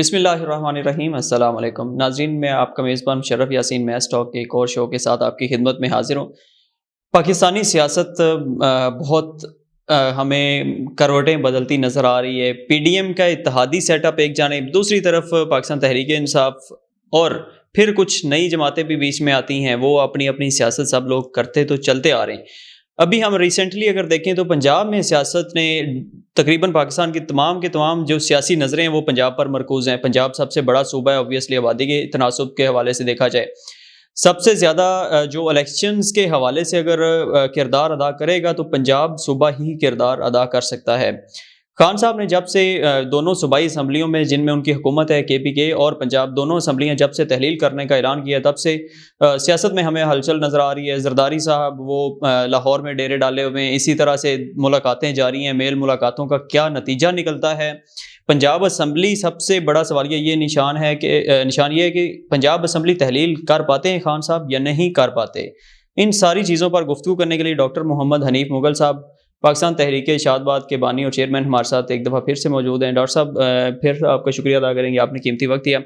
بسم اللہ الرحمن الرحیم۔ السلام علیکم ناظرین، میں آپ کا میزبان مشرف یاسین میس ٹاک کے ایک اور شو کے ساتھ آپ کی خدمت میں حاضر ہوں۔ پاکستانی سیاست بہت ہمیں کروٹیں بدلتی نظر آ رہی ہے۔ پی ڈی ایم کا اتحادی سیٹ اپ ایک جانب، دوسری طرف پاکستان تحریک انصاف اور پھر کچھ نئی جماعتیں بھی بیچ میں آتی ہیں، وہ اپنی اپنی سیاست سب لوگ کرتے تو چلتے آ رہے ہیں۔ ابھی ہم ریسنٹلی اگر دیکھیں تو پنجاب میں سیاست نے تقریباً پاکستان کی تمام جو سیاسی نظریں ہیں وہ پنجاب پر مرکوز ہیں۔ پنجاب سب سے بڑا صوبہ ہے، اوبویسلی آبادی کے تناسب کے حوالے سے دیکھا جائے سب سے زیادہ جو الیکشنز کے حوالے سے اگر کردار ادا کرے گا تو پنجاب صوبہ ہی کردار ادا کر سکتا ہے۔ خان صاحب نے جب سے دونوں صوبائی اسمبلیوں میں جن میں ان کی حکومت ہے، کے پی کے اور پنجاب، دونوں اسمبلیاں جب سے تحلیل کرنے کا اعلان کیا تب سے سیاست میں ہمیں ہلچل نظر آ رہی ہے۔ زرداری صاحب وہ لاہور میں ڈیرے ڈالے ہوئے ہیں، اسی طرح سے ملاقاتیں جاری ہیں۔ میل ملاقاتوں کا کیا نتیجہ نکلتا ہے؟ پنجاب اسمبلی سب سے بڑا سوالیہ یہ نشان یہ ہے کہ پنجاب اسمبلی تحلیل کر پاتے ہیں خان صاحب یا نہیں کر پاتے؟ ان ساری چیزوں پر گفتگو کرنے کے لیے ڈاکٹر محمد حنیف مغل صاحب، پاکستان تحریک اشاعت باد کے بانی اور چیئرمین، ہمارے ساتھ ایک دفعہ پھر سے موجود ہیں۔ ڈاکٹر صاحب پھر آپ کا شکریہ ادا کریں گے، آپ نے قیمتی وقت دیا۔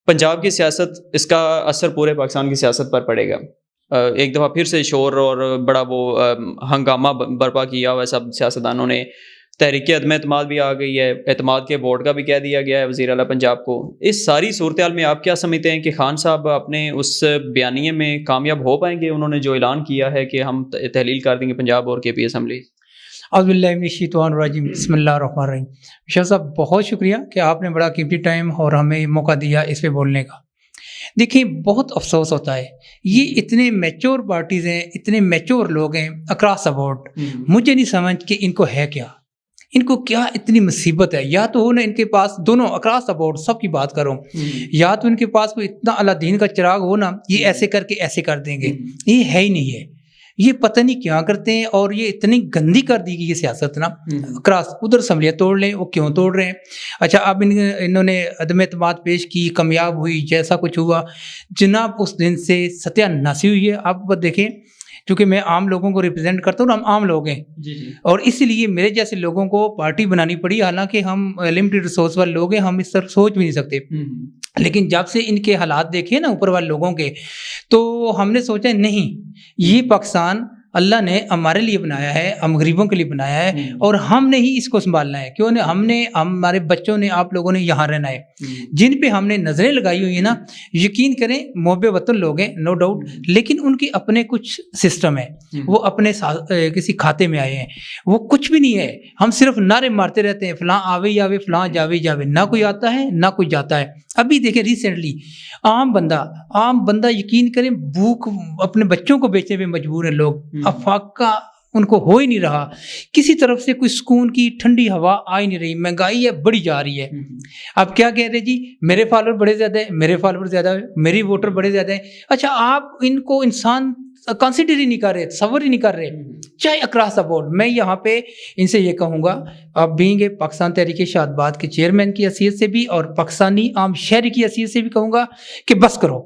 پنجاب کی سیاست، اس کا اثر پورے پاکستان کی سیاست پر پڑے گا۔ ایک دفعہ پھر سے شور اور بڑا وہ ہنگامہ برپا کیا ہوا ہے سب سیاستدانوں نے۔ تحریک عدم اعتماد بھی آ گئی ہے، اعتماد کے ووٹ کا بھی کہہ دیا گیا ہے وزیر اعلیٰ پنجاب کو۔ اس ساری صورتحال میں آپ کیا سمجھتے ہیں کہ خان صاحب اپنے اس بیانیے میں کامیاب ہو پائیں گے؟ انہوں نے جو اعلان کیا ہے کہ ہم تحلیل کر دیں گے پنجاب اور کے پی اسمبلی۔ اعوذ باللہ من الشیطان الرجیم، بسم اللہ الرحمن الرحیم۔ شاہ صاحب بہت شکریہ کہ آپ نے بڑا قیمتی ٹائم اور ہمیں موقع دیا اس پہ بولنے کا۔ دیکھیں، بہت افسوس ہوتا ہے، یہ اتنے میچور پارٹیز ہیں، اتنے میچور لوگ ہیں اکراس دا بورڈ، مجھے نہیں سمجھ کہ ان کو ہے کیا، ان کو کیا اتنی مصیبت ہے۔ یا تو ان کے پاس دونوں اکراس دا بورڈ سب کی بات کروں، یا تو ان کے پاس کوئی اتنا اللہ دین کا چراغ ہو نا، یہ ایسے کر کے ایسے کر دیں گے، یہ ہے ہی نہیں ہے۔ یہ پتہ نہیں کیا کرتے ہیں، اور یہ اتنی گندی کر دی گئی یہ سیاست نا، کراس ادھر اسمبلیاں توڑ لیں، وہ کیوں توڑ رہے ہیں؟ اچھا، اب انہوں نے عدم اعتماد پیش کی، کامیاب ہوئی، جیسا کچھ ہوا جناب، اس دن سے ستیہ ناسی ہوئی ہے۔ آپ دیکھیں، چونکہ میں عام لوگوں کو ریپرزینٹ کرتا ہوں، ہم عام لوگ ہیں، اور اسی لیے میرے جیسے لوگوں کو پارٹی بنانی پڑی، حالانکہ ہم لمیٹڈ ریسورس والے لوگ ہیں، ہم اس طرح سوچ بھی نہیں سکتے۔ لیکن جب سے ان کے حالات دیکھے نا اوپر والے لوگوں کے، تو ہم نے سوچا نہیں، یہ پاکستان اللہ نے ہمارے لیے بنایا ہے، ہم غریبوں کے لیے بنایا ہے، اور ہم نے ہی اس کو سنبھالنا ہے۔ کیوں نے ہمارے بچوں نے، آپ لوگوں نے یہاں رہنا ہے، جن پہ ہم نے نظریں لگائی ہوئی ہیں نا، یقین کریں محب وطن لوگ ہیں، نو ڈاؤٹ، لیکن ان کے اپنے کچھ سسٹم ہے، وہ اپنے کسی کھاتے میں آئے ہیں، وہ کچھ بھی نہیں ہے۔ ہم صرف نعرے مارتے رہتے ہیں، فلاں آوے جاوے، فلاں جاوے جاوے، نہ کوئی آتا ہے نہ کوئی جاتا ہے۔ ابھی دیکھیں ریسنٹلی عام بندہ یقین کریں بھوک اپنے بچوں کو بیچنے پہ مجبور ہیں لوگ، افاقہ ان کو ہو ہی نہیں رہا، کسی طرف سے کوئی سکون کی ٹھنڈی ہوا آ ہی نہیں رہی، مہنگائی ہے بڑی جا رہی ہے۔ اب کیا کہہ رہے جی، میرے فالوور بڑے زیادہ ہیں، میرے فالوور زیادہ ہیں، میری ووٹر بڑے زیادہ ہیں۔ اچھا، آپ ان کو انسان کنسیڈر ہی نہیں کر رہے، تصور ہی نہیں کر رہے، چاہے اکراس دا بورڈ۔ میں یہاں پہ ان سے یہ کہوں گا، آپ بینگ پاکستان تحریک اشاعت باد کے چیئرمین کی حیثیت سے بھی اور پاکستانی عام شہری کی حیثیت سے بھی کہوں گا کہ بس کرو،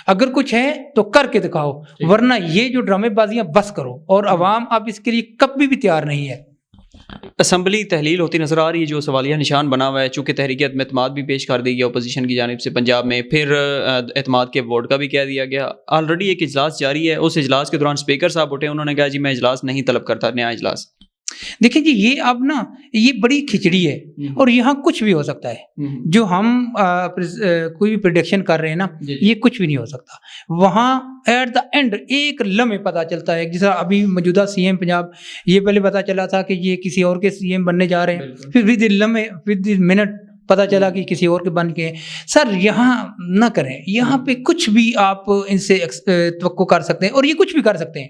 اگر کچھ ہے تو کر کے دکھاؤ، ورنہ یہ جو ڈرامے بازیاں بس کرو، اور عوام اب اس کے لیے کبھی بھی تیار نہیں ہے۔ اسمبلی تحلیل ہوتی نظر آ رہی ہے، جو سوالیہ نشان بنا ہوا ہے، چونکہ تحریک عدم اعتماد بھی پیش کر دی گیا اپوزیشن کی جانب سے پنجاب میں، پھر اعتماد کے ووٹ کا بھی کہہ دیا گیا۔ آلریڈی ایک اجلاس جاری ہے، اس اجلاس کے دوران اسپیکر صاحب اٹھے، انہوں نے کہا جی میں اجلاس نہیں طلب کرتا، نیا اجلاس۔ دیکھیں جی، یہ اب نا یہ بڑی کھچڑی ہے، اور یہاں کچھ بھی ہو سکتا ہے۔ جو ہم کوئی بھی پریڈکشن کر رہے ہیں نا، یہ کچھ بھی نہیں ہو سکتا۔ وہاں ایٹ دا اینڈ ایک لمحے پتہ چلتا ہے، جس طرح ابھی موجودہ سی ایم پنجاب، یہ پہلے پتہ چلا تھا کہ یہ کسی اور کے سی ایم بننے جا رہے ہیں، پھر ود منٹ پتہ چلا کہ کسی اور کے بن کے۔ سر یہاں نہ کریں، یہاں پہ کچھ بھی آپ ان سے توقع کر سکتے ہیں، اور یہ کچھ بھی کر سکتے ہیں۔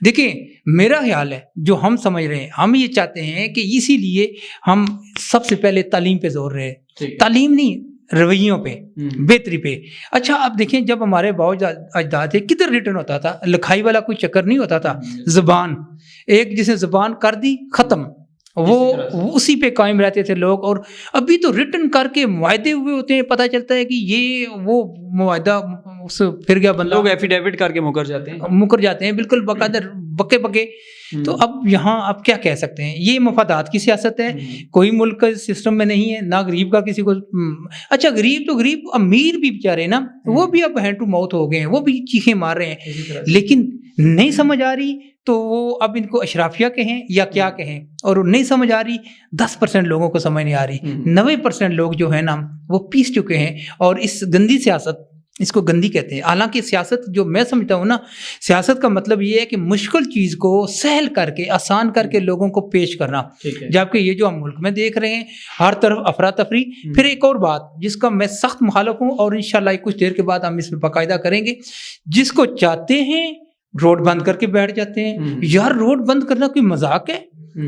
دیکھیں، میرا خیال ہے جو ہم سمجھ رہے ہیں، ہم یہ چاہتے ہیں کہ اسی لیے ہم سب سے پہلے تعلیم پہ زور رہے، تعلیم نہیں، رویوں پہ، بہتری پہ۔ اچھا، آپ دیکھیں جب ہمارے باؤ اجداد تھے، کدھر ریٹرن ہوتا تھا، لکھائی والا کوئی چکر نہیں ہوتا تھا، زبان ایک جس نے زبان کر دی ختم، وہ اسی پہ قائم رہتے تھے لوگ۔ اور ابھی تو ریٹن کر کے معاہدے ہوئے ہوتے ہیں، پتہ چلتا ہے کہ یہ وہ معاہدہ پھر گیا بندہ، لوگ ایفیڈیوٹ کر کے مکر جاتے ہیں بالکل باقاعدہ بکے تو اب یہاں آپ کیا کہہ سکتے ہیں، یہ مفادات کی سیاست ہے، کوئی ملک کا سسٹم میں نہیں ہے، نہ غریب کا کسی کو اچھا غریب تو غریب، امیر بھی بیچارے نا وہ بھی اب ہینڈ ٹو ماؤتھ ہو گئے ہیں، وہ بھی چیخیں مار رہے ہیں، لیکن نہیں سمجھ آ رہی تو وہ اب ان کو اشرافیہ کہیں یا کیا کہیں، اور نہیں سمجھ آ رہی 10% لوگوں کو سمجھ نہیں آ رہی، 90% لوگ جو ہے نا وہ پیس چکے ہیں، اور اس گندی سیاست، اس کو گندی کہتے ہیں، حالانکہ سیاست جو میں سمجھتا ہوں نا، سیاست کا مطلب یہ ہے کہ مشکل چیز کو سہل کر کے آسان کر کے لوگوں کو پیش کرنا، جبکہ یہ جو ہم ملک میں دیکھ رہے ہیں ہر طرف افراتفری۔ پھر ایک اور بات جس کا میں سخت مخالف ہوں، اور انشاءاللہ کچھ دیر کے بعد ہم اس میں باقاعدہ کریں گے، جس کو چاہتے ہیں روڈ بند کر کے بیٹھ جاتے ہیں۔ یار روڈ بند کرنا کوئی مذاق ہے؟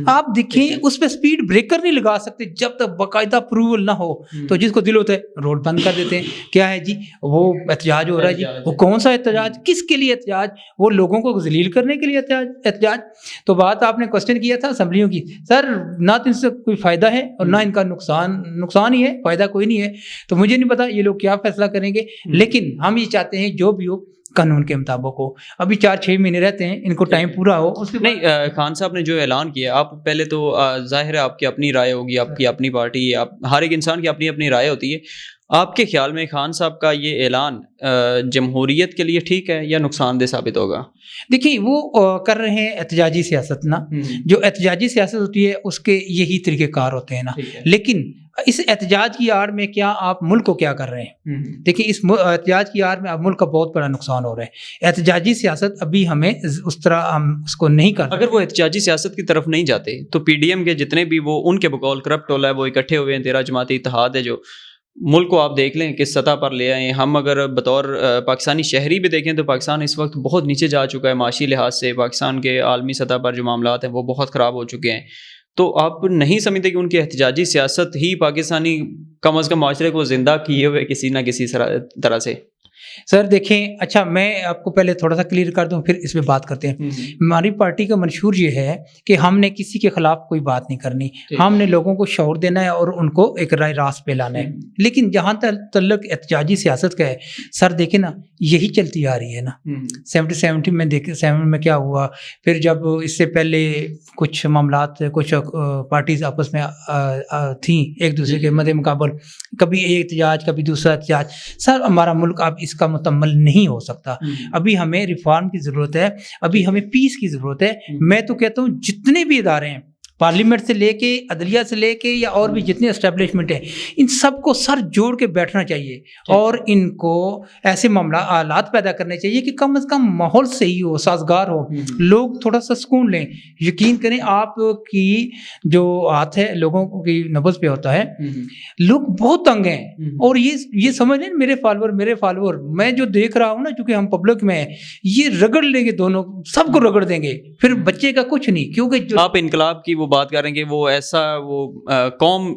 آپ دیکھیں اس پہ سپیڈ بریکر نہیں لگا سکتے جب تک باقاعدہ اپروول نہ ہو، تو جس کو دل ہوتا ہے روڈ بند کر دیتے ہیں۔ کیا ہے جی وہ احتجاج ہو رہا ہے جی، وہ کون سا احتجاج، کس کے لیے احتجاج؟ وہ لوگوں کو ذلیل کرنے کے لیے احتجاج۔ تو بات آپ نے کوسچن کیا تھا اسمبلیوں کی، سر نہ تو ان سے کوئی فائدہ ہے اور نہ ان کا نقصان ہی ہے، فائدہ کوئی نہیں ہے۔ تو مجھے نہیں پتا یہ لوگ کیا فیصلہ کریں گے، لیکن ہم یہ چاہتے ہیں جو بھی ہو قانون کے مطابق ہو۔ ابھی 4-6 مہینے رہتے ہیں، ان کو ٹائم پورا ہو اس کے نہیں۔ خان صاحب نے جو اعلان کیا، آپ پہلے تو ظاہر ہے آپ کی اپنی رائے ہوگی، آپ کی اپنی پارٹی ہے، ہر ایک انسان کی اپنی اپنی رائے ہوتی ہے۔ آپ کے خیال میں خان صاحب کا یہ اعلان جمہوریت کے لیے ٹھیک ہے یا نقصان دہ ثابت ہوگا؟ دیکھیں وہ کر رہے ہیں احتجاجی سیاست نا، جو احتجاجی سیاست ہوتی ہے اس کے یہی طریقہ کار ہوتے ہیں نا، لیکن اس احتجاج کی آڑ میں کیا آپ ملک کو کیا کر رہے ہیں؟ دیکھیں اس احتجاج کی آڑ میں اب ملک کا بہت بڑا نقصان ہو رہا ہے۔ احتجاجی سیاست ابھی ہمیں اس طرح ہم اس کو نہیں کرتے۔ اگر وہ احتجاجی سیاست کی طرف نہیں جاتے تو پی ڈی ایم کے جتنے بھی وہ ان کے بقول کرپٹ ٹولہ ہے وہ اکٹھے ہوئے ہیں، 13 جماعتی اتحاد ہے جو ملک کو آپ دیکھ لیں کس سطح پر لے آئے ہیں۔ ہم اگر بطور پاکستانی شہری بھی دیکھیں تو پاکستان اس وقت بہت نیچے جا چکا ہے معاشی لحاظ سے، پاکستان کے عالمی سطح پر جو معاملات ہیں وہ بہت خراب ہو چکے ہیں۔ تو آپ نہیں سمجھتے کہ ان کی احتجاجی سیاست ہی پاکستانی کم از کم معاشرے کو زندہ کیے ہوئے کسی نہ کسی طرح سے؟ سر دیکھیں، اچھا میں آپ کو پہلے تھوڑا سا کلیئر کر دوں پھر اس پہ بات کرتے ہیں۔ ہماری پارٹی کا منشور یہ ہے کہ ہم نے کسی کے خلاف کوئی بات نہیں کرنی، ہم نے لوگوں کو شعور دینا ہے اور ان کو ایک رائے راست پہ لانا ہے۔ لیکن جہاں تعلق احتجاجی سیاست کا ہے سر، دیکھیں نا یہی چلتی آ رہی ہے نا۔ 70 میں دیکھیں 7 میں کیا ہوا، پھر جب اس سے پہلے کچھ معاملات کچھ پارٹیز آپس میں تھیں ایک دوسرے کے مد مقابل، کبھی ایک احتجاج کبھی دوسرا احتجاج۔ سر ہمارا ملک اب اس کا مکمل نہیں ہو سکتا، ابھی ہمیں ریفارم کی ضرورت ہے، ابھی ہمیں پیس کی ضرورت ہے۔ میں تو کہتا ہوں جتنے بھی ادارے ہیں، پارلیمنٹ سے لے کے عدلیہ سے لے کے یا اور بھی جتنے اسٹیبلشمنٹ ہیں، ان سب کو سر جوڑ کے بیٹھنا چاہیے اور ان کو ایسے حالات پیدا کرنے چاہیے کہ کم از کم ماحول صحیح ہو، سازگار ہو، لوگ تھوڑا سا سکون لیں۔ یقین کریں آپ کی جو ہاتھ ہے لوگوں کی نبض پہ ہوتا ہے، لوگ بہت تنگ ہیں اور یہ سمجھ لیں میرے فالوور میں جو دیکھ رہا ہوں نا، چونکہ ہم پبلک میں ہیں، یہ رگڑ لیں گے، دونوں سب کو رگڑ دیں گے، پھر بچے کا کچھ نہیں۔ کیونکہ آپ انقلاب کی وہ بات کر رہے ہیں کہ وہ ایسا وہ قوم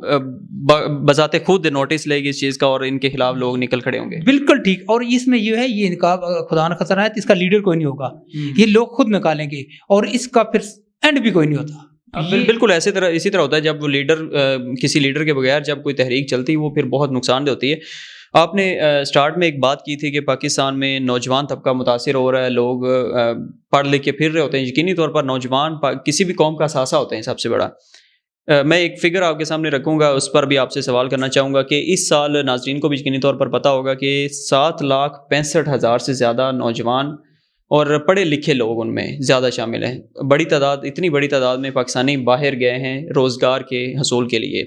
بذات خود نوٹس لے گی اس چیز کا اور ان کے خلاف لوگ نکل کھڑے ہوں گے۔ بالکل ٹھیک۔ اور اس میں یہ ہے، یہ انقلاب خدا نہ خسرا ہے، اس کا لیڈر کوئی نہیں ہوگا، یہ لوگ خود نکالیں گے اور اس کا پھر اینڈ بھی کوئی نہیں ہوتا۔ بالکل اسی طرح ہوتا ہے جب وہ لیڈر کسی لیڈر کے بغیر جب کوئی تحریک چلتی ہے وہ پھر بہت نقصان دہ ہوتی ہے۔ آپ نے سٹارٹ میں ایک بات کی تھی کہ پاکستان میں نوجوان طبقہ متاثر ہو رہا ہے، لوگ پڑھ لکھ کے پھر رہے ہوتے ہیں۔ یقینی طور پر نوجوان کسی بھی قوم کا اثاثہ ہوتے ہیں سب سے بڑا۔ میں ایک فگر آپ کے سامنے رکھوں گا، اس پر بھی آپ سے سوال کرنا چاہوں گا کہ اس سال ناظرین کو بھی یقینی طور پر پتہ ہوگا کہ 7,65,000 سے زیادہ نوجوان اور پڑھے لکھے لوگ ان میں زیادہ شامل ہیں۔ اتنی بڑی تعداد میں پاکستانی باہر گئے ہیں روزگار کے حصول کے لیے۔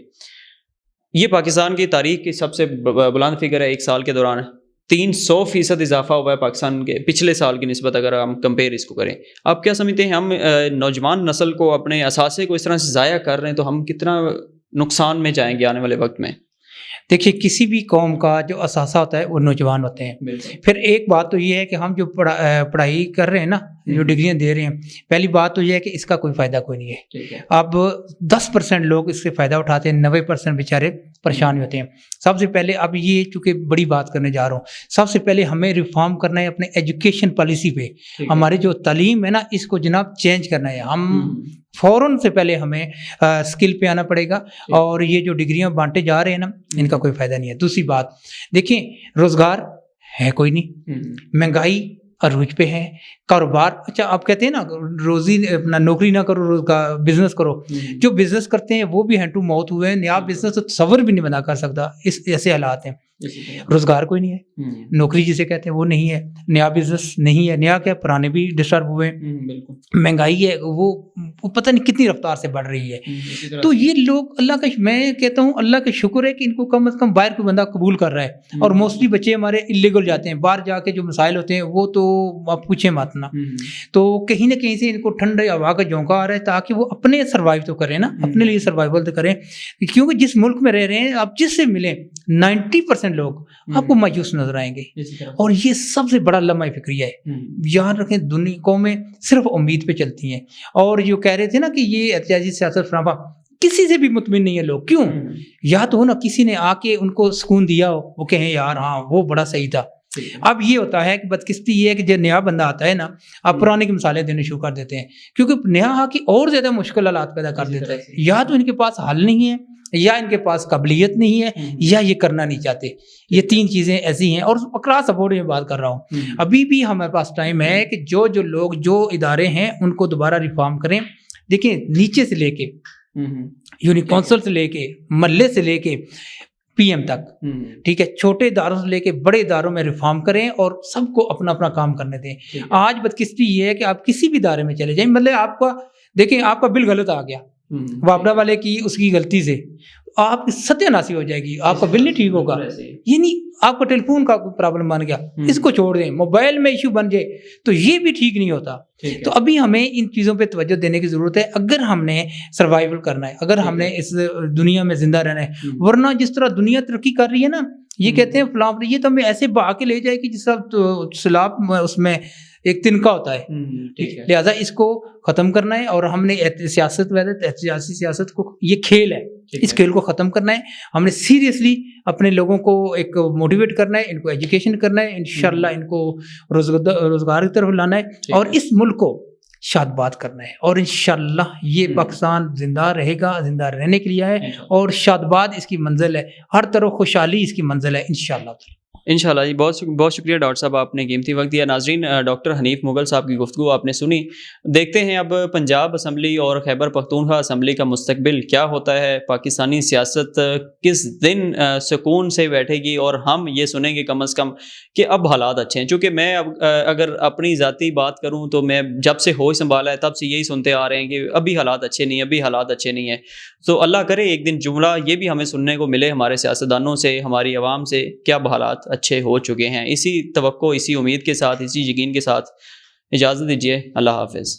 یہ پاکستان کی تاریخ کی سب سے بلند فگر ہے۔ ایک سال کے دوران 300% اضافہ ہوا ہے پاکستان کے پچھلے سال کی نسبت، اگر ہم کمپیئر اس کو کریں۔ آپ کیا سمجھتے ہیں ہم نوجوان نسل کو اپنے اثاثے کو اس طرح سے ضائع کر رہے ہیں تو ہم کتنا نقصان میں جائیں گے آنے والے وقت میں؟ دیکھیے کسی بھی قوم کا جو اثاثہ ہوتا ہے وہ نوجوان ہوتے ہیں۔ پھر ایک بات تو یہ ہے کہ ہم جو پڑھائی کر رہے ہیں نا، جو ڈگریاں دے رہے ہیں، پہلی بات تو یہ ہے کہ اس کا کوئی فائدہ کوئی نہیں ہے۔ اب 10% لوگ اس سے فائدہ اٹھاتے ہیں، 90% بیچارے پریشان ہوتے ہیں۔ سب سے پہلے اب یہ چونکہ بڑی بات کرنے جا رہا ہوں، سب سے پہلے ہمیں ریفارم کرنا ہے اپنے ایجوکیشن پالیسی پہ۔ ہماری جو تعلیم ہے نا، اس کو جناب چینج کرنا ہے۔ ہم فوراً سے پہلے ہمیں اسکل پہ آنا پڑے گا، اور یہ جو ڈگریاں بانٹے جا رہے ہیں نا، ان کا کوئی فائدہ نہیں ہے۔ دوسری بات دیکھیں، روزگار ہے کوئی نہیں، مہنگائی عروج پہ ہے، کاروبار، اچھا آپ کہتے ہیں نا روزی اپنا نوکری نہ کرو بزنس کرو، جو بزنس کرتے ہیں وہ بھی ہینڈ ٹو ماؤتھ ہوئے ہیں، نیا بزنس تو تصور بھی نہیں بنا کر سکتا، اس ایسے حالات ہیں، روزگار کوئی نہیں ہے، نوکری جسے کہتے ہیں وہ نہیں ہے، نیا بزنس نہیں ہے، نیا کیا پرانے بھی ڈسٹرب ہوئے، مہنگائی ہے وہ پتہ نہیں کتنی رفتار سے بڑھ رہی ہے، تو یہ لوگ اللہ کا، میں کہتا ہوں اللہ کا شکر ہے کہ ان کو کم از کم باہر کوئی بندہ قبول کر رہا ہے، اور موسٹلی بچے ہمارے اللیگل جاتے ہیں، باہر جا کے جو مسائل ہوتے ہیں وہ تو آپ پوچھیں مت نا، تو کہیں نہ کہیں سے ان کو ٹھنڈی ہوا کا جھونکا آ رہا ہے تاکہ وہ اپنے سروائیو تو کریں نا، اپنے لیے سروائیول تو کریں، کیونکہ جس ملک میں رہ رہے ہیں آپ جس سے ملیں 90% لوگ آپ کو مایوس نظر آئیں گے، اور یہ سب سے بڑا لمحہ فکریہ ہے، یاد رکھیں دنیا قومیں صرف امید پہ چلتی ہیں، اور جو کہہ رہے تھے نا کہ یہ احتجاجی سیاست فراہم، کسی سے بھی مطمئن نہیں ہے لوگ، کیوں؟ یا تو ہو نا کسی نے آ کے ان کو سکون دیا ہو، وہ کہیں یار ہاں وہ بڑا صحیح تھا، اب یہ ہوتا ہے کہ بدقسمتی یہ ہے کہ جو نیا بندہ آتا ہے نا آپ پرانے کی مثالیں دینے شروع کر دیتے ہیں، کیونکہ نیا آ کے اور زیادہ مشکل حالات پیدا کر دیتا ہے، یا تو ان کے پاس حل نہیں ہے، یا ان کے پاس قابلیت نہیں ہے، یا یہ کرنا نہیں چاہتے، یہ تین چیزیں ایسی ہیں، اور اکراس سپورٹ میں بات کر رہا ہوں، ابھی بھی ہمارے پاس ٹائم ہے کہ جو لوگ جو ادارے ہیں ان کو دوبارہ ریفارم کریں، دیکھیں نیچے سے لے کے یونٹ کونسل سے لے کے محلے سے لے کے پی ایم تک، ٹھیک ہے، چھوٹے اداروں سے لے کے بڑے اداروں میں ریفارم کریں اور سب کو اپنا اپنا کام کرنے دیں۔ آج بدقسمتی یہ ہے کہ آپ کسی بھی ادارے میں چلے جائیں، مطلب آپ کا دیکھیں آپ کا بل غلط آ گیا وابڈا والے کی اس کی غلطی سے، آپ کی ستیہ ناسی ہو جائے گی، آپ کا بل نہیں ٹھیک ہوگا، یعنی آپ کا ٹیلی فون کا پرابلم بن گیا، اس کو چھوڑ دیں، موبائل میں ایشو بن جائے تو یہ بھی ٹھیک نہیں ہوتا، تو ابھی ہمیں ان چیزوں پہ توجہ دینے کی ضرورت ہے اگر ہم نے سروائیول کرنا ہے، اگر ہم نے اس دنیا میں زندہ رہنا ہے، ورنہ جس طرح دنیا ترقی کر رہی ہے نا، یہ کہتے ہیں فلاں یہ تو ہمیں ایسے بہا کے لے جائے کہ جس طرح سیلاب اس میں ایک تنکا ہوتا ہے، لہٰذا اس کو ختم کرنا ہے، اور ہم نے سیاسی سیاست کو یہ کھیل ہے، اس کھیل کو ختم کرنا ہے، ہم نے سیریسلی اپنے لوگوں کو ایک موٹیویٹ کرنا ہے، ان کو ایجوکیشن کرنا ہے، انشاءاللہ ان کو روزگار کی طرف لانا ہے، اور اس ملک کو شاد باد کرنا ہے، اور انشاءاللہ یہ پاکستان زندہ رہے گا، زندہ رہنے کے لیے ہے، اور شاد باد اس کی منزل ہے، ہر طرف خوشحالی اس کی منزل ہے انشاءاللہ۔ انشاءاللہ جی، بہت شکریہ ڈاکٹر صاحب، آپ نے قیمتی وقت دیا۔ ناظرین، ڈاکٹر حنیف مغل صاحب کی گفتگو آپ نے سنی، دیکھتے ہیں اب پنجاب اسمبلی اور خیبر پختونخوا اسمبلی کا مستقبل کیا ہوتا ہے، پاکستانی سیاست کس دن سکون سے بیٹھے گی، اور ہم یہ سنیں گے کم از کم کہ اب حالات اچھے ہیں، چونکہ میں اب اگر اپنی ذاتی بات کروں تو میں جب سے ہوش سنبھالا ہے تب سے یہی سنتے آ رہے ہیں کہ ابھی حالات اچھے نہیں ہیں، ابھی حالات اچھے نہیں ہیں، تو اللہ کرے ایک دن جملہ یہ بھی ہمیں سننے کو ملے ہمارے سیاستدانوں سے، ہماری عوام سے، کہ اب حالات اچھے ہو چکے ہیں۔ اسی توقع، اسی امید کے ساتھ، اسی یقین کے ساتھ اجازت دیجیے، اللہ حافظ۔